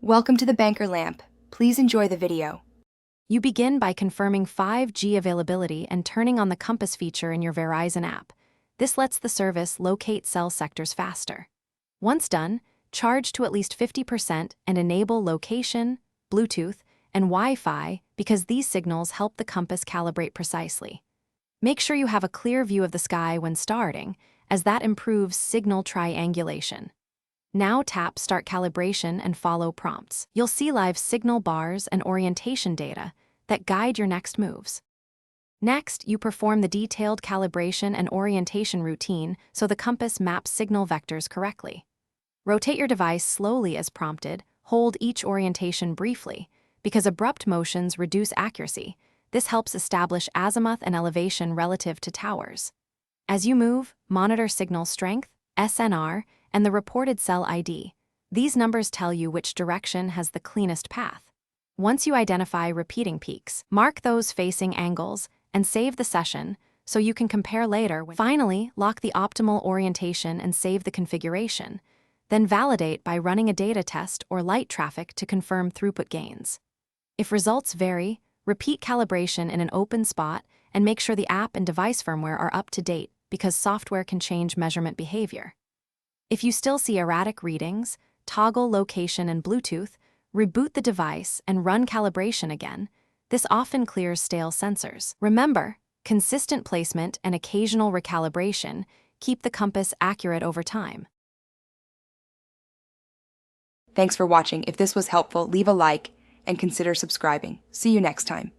Welcome to the Banker Lamp. Please enjoy the video. You begin by confirming 5G availability and turning on the compass feature in your Verizon app. This lets the service locate cell sectors faster. Once done, charge to at least 50% and enable location, Bluetooth, and Wi-Fi because these signals help the compass calibrate precisely. Make sure you have a clear view of the sky when starting, as that improves signal triangulation. Now tap Start Calibration and follow prompts. You'll see live signal bars and orientation data that guide your next moves. Next, you perform the detailed calibration and orientation routine so the compass maps signal vectors correctly. Rotate your device slowly as prompted, hold each orientation briefly, because abrupt motions reduce accuracy. This helps establish azimuth and elevation relative to towers. As you move, monitor signal strength, SNR, and the reported cell ID. These numbers tell you which direction has the cleanest path. Once you identify repeating peaks, mark those facing angles and save the session so you can compare later. Finally, lock the optimal orientation and save the configuration. Then validate by running a data test or light traffic to confirm throughput gains. If results vary, repeat calibration in an open spot and make sure the app and device firmware are up to date because software can change measurement behavior. If you still see erratic readings, toggle location and Bluetooth, reboot the device, and run calibration again. This often clears stale sensors. Remember, consistent placement and occasional recalibration keep the compass accurate over time. Thanks for watching. If this was helpful, leave a like and consider subscribing. See you next time.